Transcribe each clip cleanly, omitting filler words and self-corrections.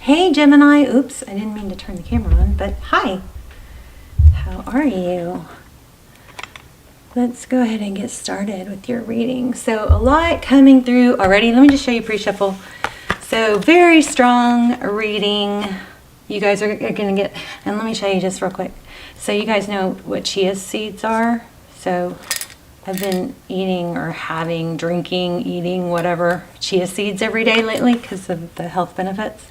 Hey Gemini, oops, I didn't mean to turn the camera on, but hi, how are you? Let's go ahead and get started with your reading. So a lot coming through already. Let me just show you pre-shuffle. So very strong reading. You guys are going to get, and let me show you just real quick. So you guys know what chia seeds are. So I've been eating or having, drinking, eating, whatever, chia seeds every day lately because of the health benefits.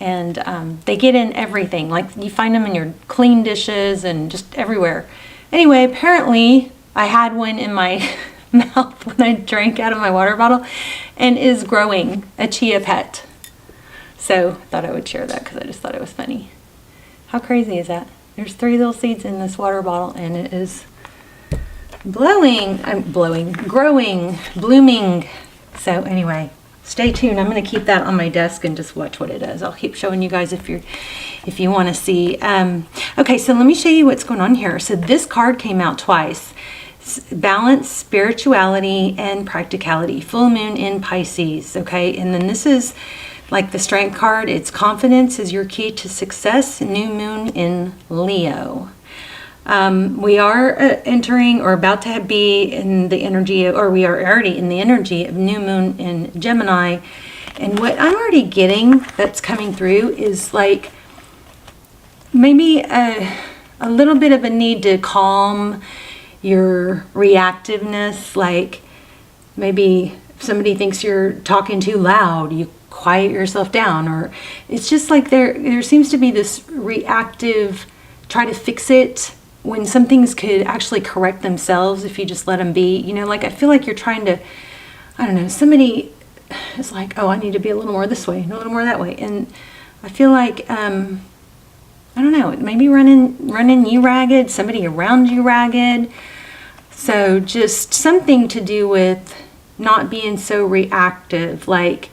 And they get in everything. Like you find them in your clean dishes and just everywhere. Anyway, apparently I had one in my mouth when I drank out of my water bottle and is growing a chia pet. So I thought I would share that because I just thought it was funny. How crazy is that? There's 3 little seeds in this water bottle and it is growing, blooming. So anyway, stay tuned. I'm going to keep that on my desk and just watch what it does. I'll keep showing you guys if you want to see. Okay, so let me show you what's going on here. So this card came out twice. Balance, spirituality, and practicality. Full moon in Pisces. Okay, and then this is like the strength card. It's confidence is your key to success. New moon in Leo. We are entering or about to be in the energy, or we are already in the energy of new moon in Gemini. And what I'm already getting that's coming through is like maybe a little bit of a need to calm your reactiveness. Like maybe if somebody thinks you're talking too loud, you quiet yourself down, or it's just like there seems to be this reactive try to fix it when some things could actually correct themselves if you just let them be. You know, like I feel like you're trying to, I don't know, somebody is like, oh, I need to be a little more this way, a little more that way. And I feel like, I don't know, maybe running you ragged, somebody around you ragged. So just something to do with not being so reactive. Like,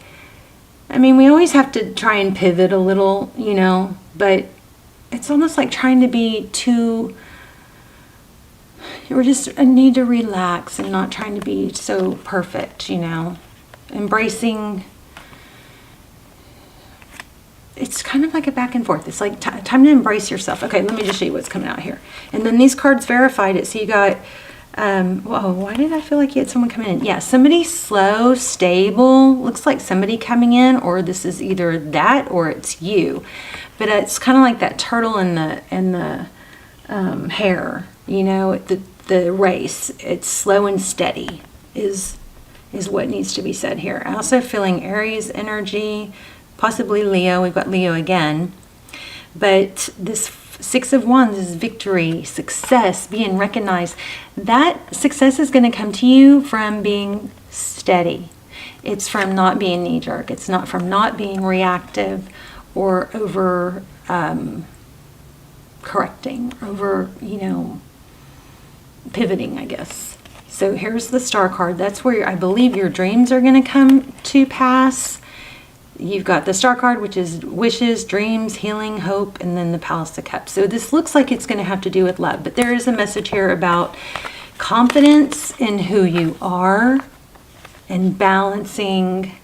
I mean, we always have to try and pivot a little, you know, but it's almost like trying to be too, we're just a need to relax and not trying to be so perfect, you know. Embracing, it's kind of like a back and forth. It's like time to embrace yourself. Okay, let me just show you what's coming out here. And then these cards verified it. So you got, whoa, why did I feel like you had someone coming in? Yeah, somebody slow, stable. Looks like somebody coming in, or this is either that or it's you. But it's kind of like that turtle in the hair, you know, the race. It's slow and steady is what needs to be said here. Also feeling Aries energy, possibly Leo. We've got Leo again. But this 6 of Wands is victory, success, being recognized. That success is going to come to you from being steady. It's from not being knee-jerk. It's not from not being reactive or over correcting, over, you know, pivoting, I guess. So here's the Star card. That's where I believe your dreams are going to come to pass. You've got the Star card, which is wishes, dreams, healing, hope, and then the Palace of Cups. So this looks like it's going to have to do with love, but there is a message here about confidence in who you are and balancing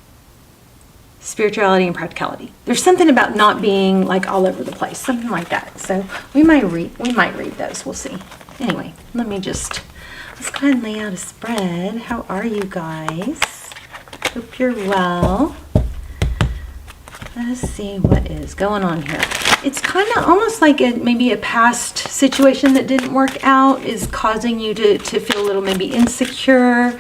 spirituality and practicality. There's something about not being like all over the place, something like that. So we might read those. We'll see. Anyway, let's go ahead and lay out a spread. How are you guys? Hope you're well. Let's see what is going on here. It's kind of almost like maybe a past situation that didn't work out is causing you to feel a little maybe insecure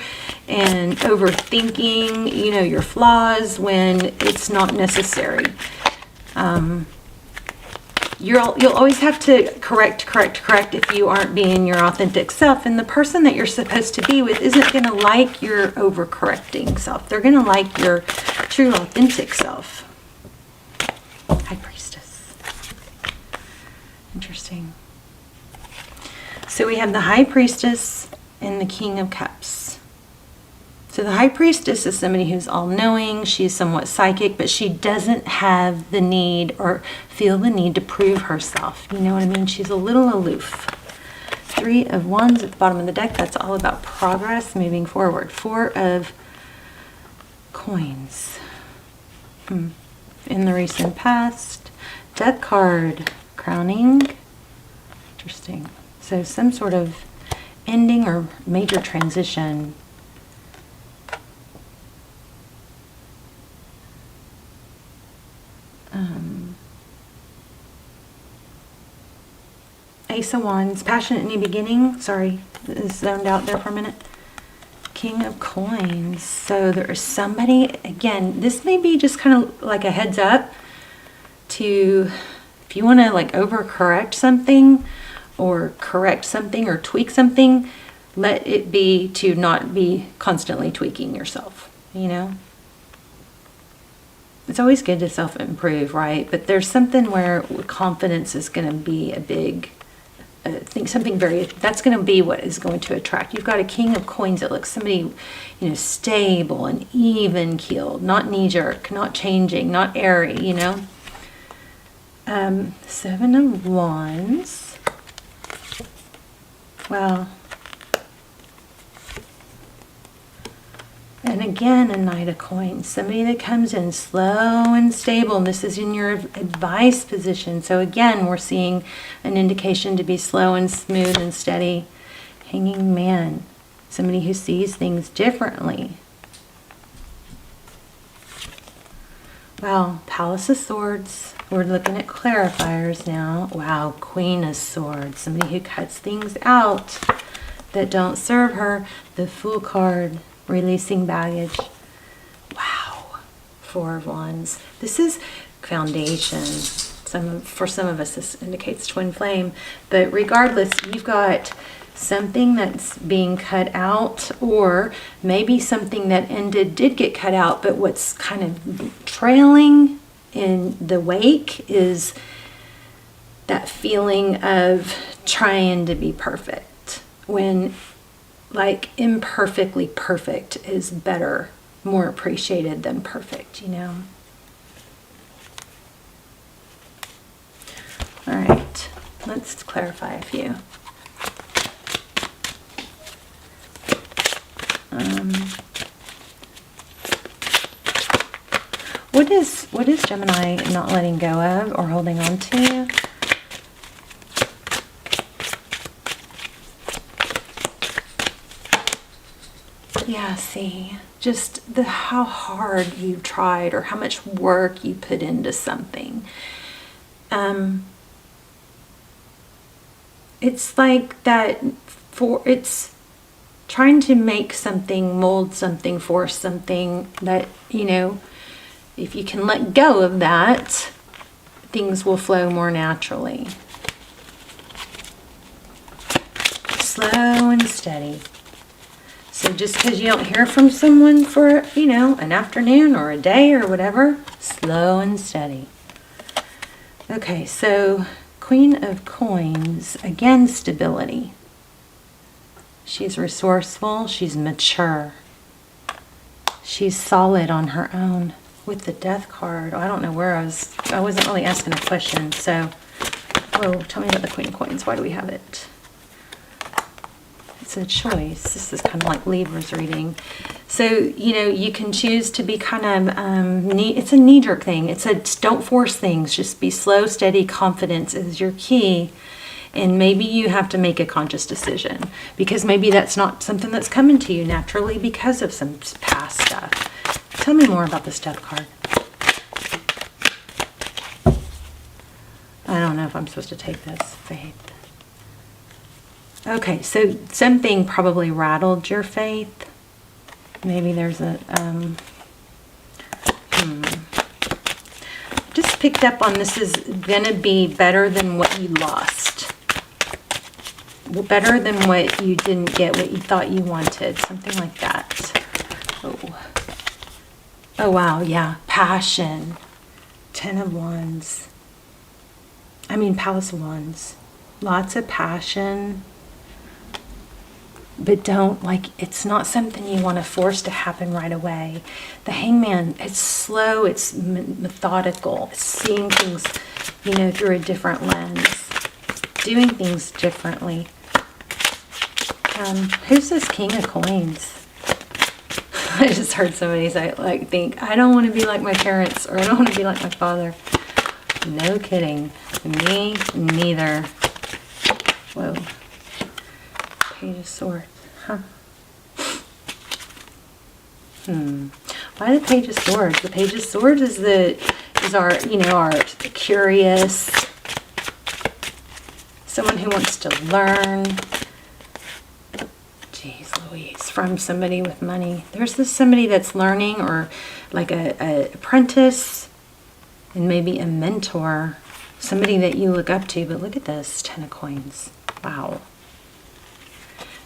and overthinking, you know, your flaws when it's not necessary. You'll always have to correct if you aren't being your authentic self. And the person that you're supposed to be with isn't going to like your overcorrecting self. They're going to like your true authentic self. High Priestess. Interesting. So we have the High Priestess and the King of Cups. So the High Priestess is somebody who's all-knowing. She's somewhat psychic, but she doesn't have the need or feel the need to prove herself. You know what I mean? She's a little aloof. 3 of Wands at the bottom of the deck. That's all about progress, moving forward. 4 of Coins. in the recent past. Death card, crowning. Interesting. So some sort of ending or major transition. Ace of Wands, passionate new beginning. Sorry, zoned out there for a minute. King of Coins. So there is somebody, again, this may be just kind of like a heads up to, if you want to like overcorrect something or correct something or tweak something, let it be to not be constantly tweaking yourself, you know? It's always good to self-improve, right? But there's something where confidence is going to be a big, I think something very, that's going to be what is going to attract. You've got a King of Coins that looks somebody, you know, stable and even keeled, not knee-jerk, not changing, not airy, you know. 7 of Wands. Well, and again, a Knight of Coins. Somebody that comes in slow and stable. And this is in your advice position. So again, we're seeing an indication to be slow and smooth and steady. Hanging Man. Somebody who sees things differently. Wow, Palace of Swords. We're looking at clarifiers now. Wow, Queen of Swords. Somebody who cuts things out that don't serve her. The Fool card. Releasing baggage. Wow. 4 of Wands. This is foundation. For some of us, this indicates twin flame. But regardless, you've got something that's being cut out, or maybe something that ended did get cut out, but what's kind of trailing in the wake is that feeling of trying to be perfect. When like imperfectly perfect is better, more appreciated than perfect, you know. All right, let's clarify a few. What is Gemini not letting go of or holding on to? Yeah, see, just how hard you've tried or how much work you put into something. It's like that it's trying to make something, mold something, force something that, you know, if you can let go of that, things will flow more naturally. Slow and steady. So just because you don't hear from someone for, you know, an afternoon or a day or whatever, slow and steady. Okay, so Queen of Coins, again, stability. She's resourceful, she's mature. She's solid on her own. With the Death card, I don't know where I wasn't really asking a question, so, whoa, tell me about the Queen of Coins. Why do we have it? It's a choice. This is kind of like Libra's reading. So, you know, you can choose to be kind of, it's a knee-jerk thing. It's a don't force things. Just be slow, steady. Confidence is your key. And maybe you have to make a conscious decision because maybe that's not something that's coming to you naturally because of some past stuff. Tell me more about this Death card. I don't know if I'm supposed to take this. Faith. Okay, so something probably rattled your faith. Maybe there's a, just picked up on this is going to be better than what you lost. Better than what you didn't get, what you thought you wanted. Something like that. Oh, wow, yeah. Passion. 10 of Wands. I mean, Palace of Wands. Lots of passion. But don't, like, it's not something you want to force to happen right away. The Hangman, it's slow, it's methodical. It's seeing things, you know, through a different lens. Doing things differently. Who's this King of Coins? I just heard somebody say, like, think, I don't want to be like my parents, or I don't want to be like my father. No kidding. Me neither. Whoa. Page of Swords. Huh. Why the Page of Swords? The Page of Swords is our, you know, our curious, someone who wants to learn. Jeez Louise, from somebody with money. There's this somebody that's learning, or like a apprentice, and maybe a mentor, somebody that you look up to. But look at this, 10 of coins. Wow.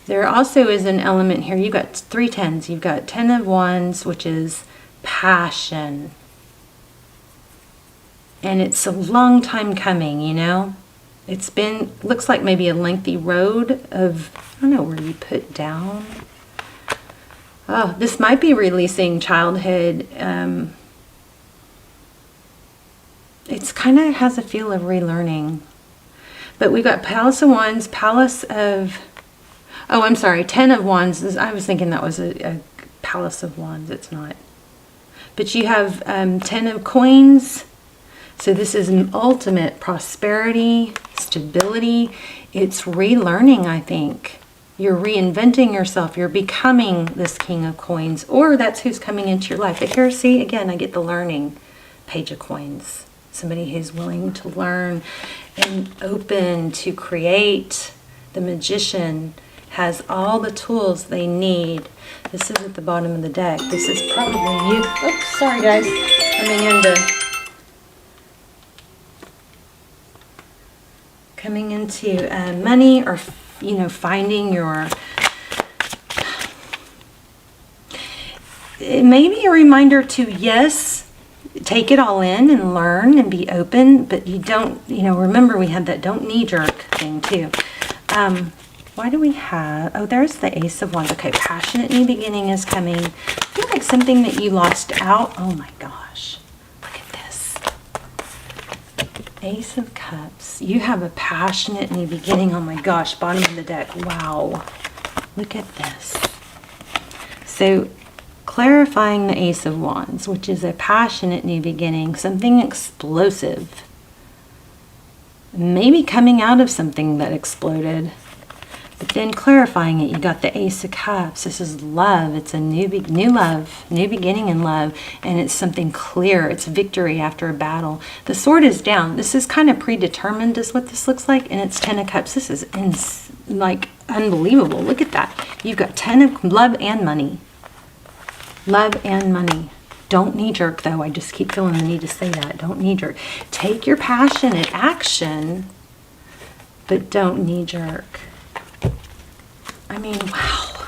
There also is an element here. You've got 3 tens. You've got 10 of wands, which is passion. And it's a long time coming, you know. It's been, looks like maybe a lengthy road of, I don't know, where you put down. Oh, this might be releasing childhood. It's kind of has a feel of relearning. But we got Palace of Wands, Palace of, oh, I'm sorry, 10 of Wands. I was thinking that was a Palace of Wands. It's not. But you have 10 of Coins. So this is an ultimate prosperity, stability. It's relearning, I think. You're reinventing yourself. You're becoming this King of Coins. Or that's who's coming into your life. But here, see, again, I get the learning. Page of Coins. Somebody who's willing to learn and open to create. The Magician has all the tools they need. This is at the bottom of the deck. This is probably you. Oops, sorry guys. Coming into money, or, you know, finding your, it may be a reminder to, yes, take it all in and learn and be open, but you don't, you know, remember we had that don't knee-jerk thing too. Why do we have, oh, there's the Ace of Wands. Okay, passionate new beginning is coming. I feel like something that you lost out. Oh my gosh, look at this. Ace of Cups. You have a passionate new beginning. Oh my gosh, bottom of the deck. Wow, look at this. So clarifying the Ace of Wands, which is a passionate new beginning, something explosive. Maybe coming out of something that exploded. But then clarifying it, you got the Ace of Cups. This is love. It's a new love, new beginning in love. And it's something clear. It's victory after a battle. The sword is down. This is kind of predetermined is what this looks like. And it's 10 of Cups. This is like unbelievable. Look at that. You've got 10 of love and money. Love and money. Don't knee-jerk, though. I just keep feeling the need to say that. Don't knee-jerk. Take your passionate action, but don't knee-jerk. I mean, wow.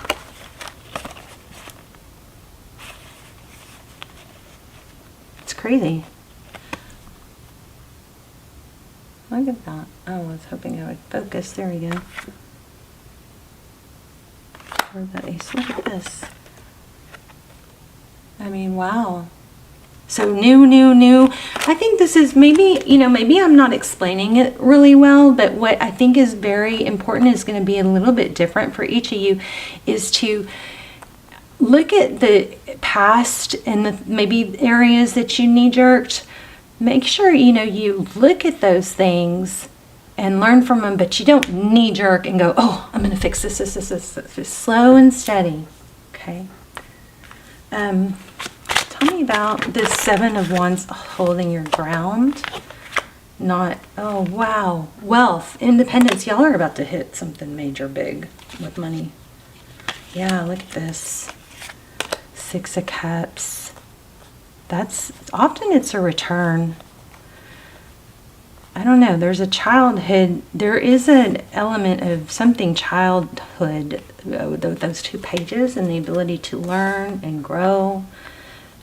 It's crazy. Look at that. Oh, I was hoping I would focus. There we go. Where's that ace? Look at this. I mean, wow. So new. I think this is maybe, you know, maybe I'm not explaining it really well, but what I think is very important is going to be a little bit different for each of you is to look at the past and the maybe areas that you knee-jerked. Make sure, you know, you look at those things and learn from them, but you don't knee-jerk and go, oh, I'm going to fix this. Just slow and steady, okay? Tell me about this 7 of Wands holding your ground. Not, oh wow, wealth, independence. Y'all are about to hit something major big with money. Yeah, look at this. 6 of Cups. That's, often it's a return. I don't know, there's a childhood, there is an element of something childhood, those 2 pages, and the ability to learn and grow.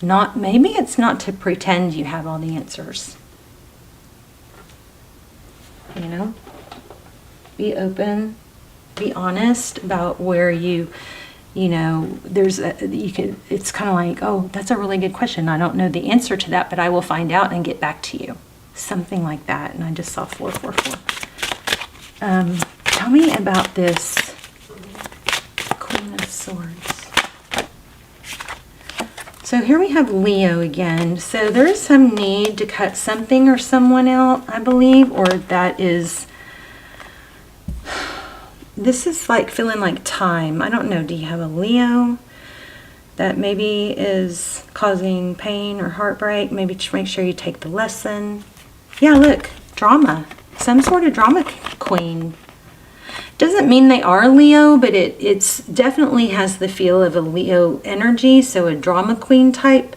Not, maybe it's not to pretend you have all the answers. You know? Be open, be honest about where you know, there's a, you can, it's kind of like, oh, that's a really good question. I don't know the answer to that, but I will find out and get back to you. Something like that. And I just saw 444. Tell me about this Queen of Swords. So here we have Leo again. So there's some need to cut something or someone out, I believe, or that is, this is like feeling like time. I don't know. Do you have a Leo that maybe is causing pain or heartbreak? Maybe just make sure you take the lesson. Yeah, look, drama. Some sort of drama queen. Doesn't mean they are Leo, but it's definitely has the feel of a Leo energy, so a drama queen type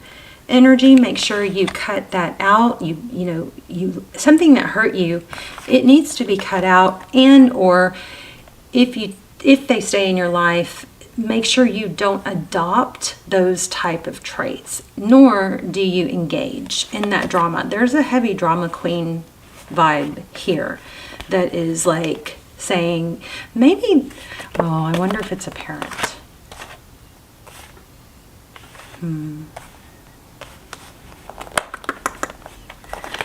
energy. Make sure you cut that out. You know, something that hurt you, it needs to be cut out. And or if they stay in your life, make sure you don't adopt those type of traits, nor do you engage in that drama. There's a heavy drama queen vibe here that is like saying maybe, oh, I wonder if it's a parent.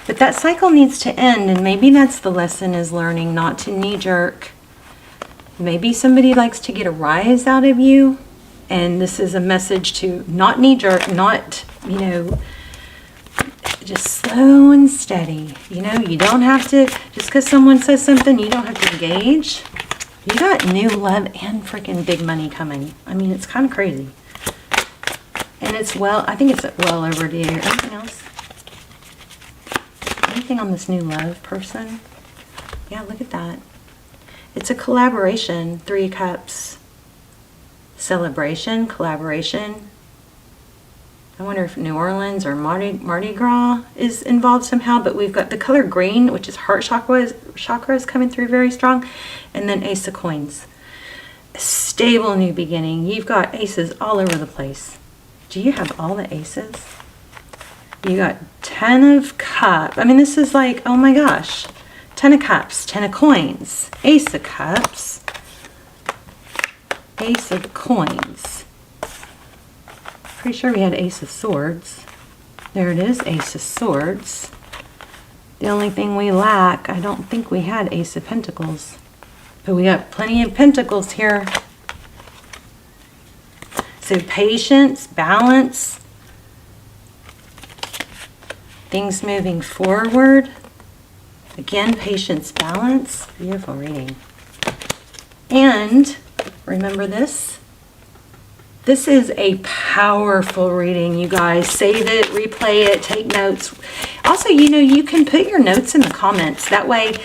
But that cycle needs to end, and maybe that's the lesson, is learning not to knee-jerk. Maybe somebody likes to get a rise out of you, and this is a message to not knee-jerk, not, you know, just slow and steady. You know, you don't have to, just because someone says something, you don't have to engage. You got new love and freaking big money coming. I mean, it's kind of crazy. And it's I think it's well overdue. Anything else? Anything on this new love person? Yeah, look at that. It's a collaboration. 3 cups. Celebration, collaboration. I wonder if New Orleans or Mardi Gras is involved somehow, but we've got the color green, which is heart chakra is coming through very strong, and then Ace of Coins. A stable new beginning. You've got aces all over the place. Do you have all the aces? You got 10 of Cups. I mean, this is like, oh my gosh. 10 of Cups, 10 of Coins, Ace of Cups, Ace of Coins. Pretty sure we had Ace of Swords. There it is, Ace of Swords. The only thing we lack, I don't think we had Ace of Pentacles. But we got plenty of Pentacles here. So patience, balance, things moving forward. Again, patience, balance. Beautiful reading. And remember this. This is a powerful reading, you guys. Save it, replay it, take notes. Also, you know, you can put your notes in the comments. That way,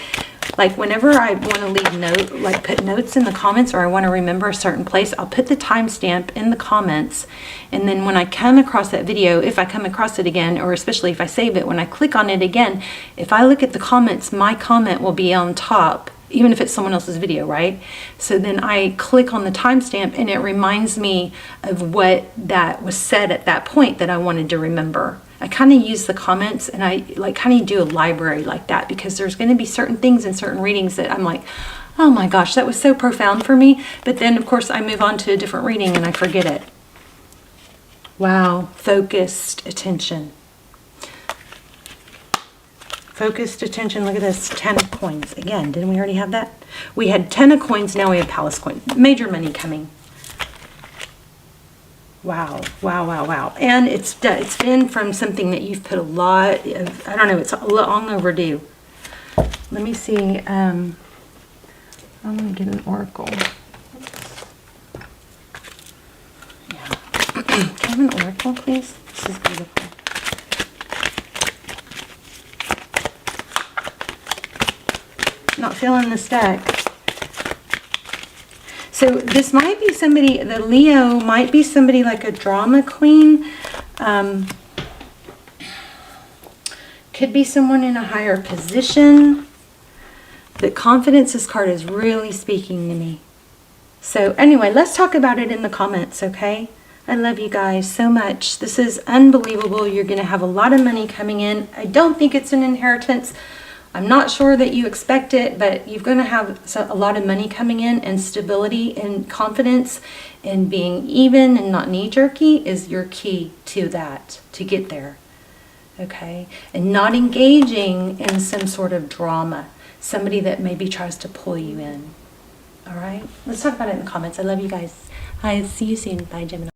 like whenever I want to leave put notes in the comments, or I want to remember a certain place, I'll put the timestamp in the comments. And then when I come across that video, if I come across it again, or especially if I save it, when I click on it again, if I look at the comments, my comment will be on top, even if it's someone else's video, right? So then I click on the timestamp and it reminds me of what that was said at that point that I wanted to remember. I kind of use the comments, and I like kind of do a library like that, because there's going to be certain things in certain readings that I'm like, oh my gosh, that was so profound for me. But then of course I move on to a different reading and I forget it. Wow, focused attention. Focused attention. Look at this, 10 of Coins. Again, didn't we already have that? We had 10 of Coins, now we have Palace Coin. Major money coming. Wow, wow, wow, wow. And it's been from something that you've put a lot of, I don't know, it's long overdue. Let me see. I'm going to get an oracle. Yeah. Can I have an oracle, please? This is beautiful. Not feeling this deck. So this might be somebody, the Leo might be somebody like a drama queen. Could be someone in a higher position. But confidence, this card is really speaking to me. So anyway, let's talk about it in the comments, okay? I love you guys so much. This is unbelievable. You're going to have a lot of money coming in. I don't think it's an inheritance. I'm not sure that you expect it, but you're going to have a lot of money coming in, and stability and confidence and being even and not knee-jerky is your key to that, to get there, okay? And not engaging in some sort of drama, somebody that maybe tries to pull you in, all right? Let's talk about it in the comments. I love you guys. I'll see you soon. Bye, Gemini.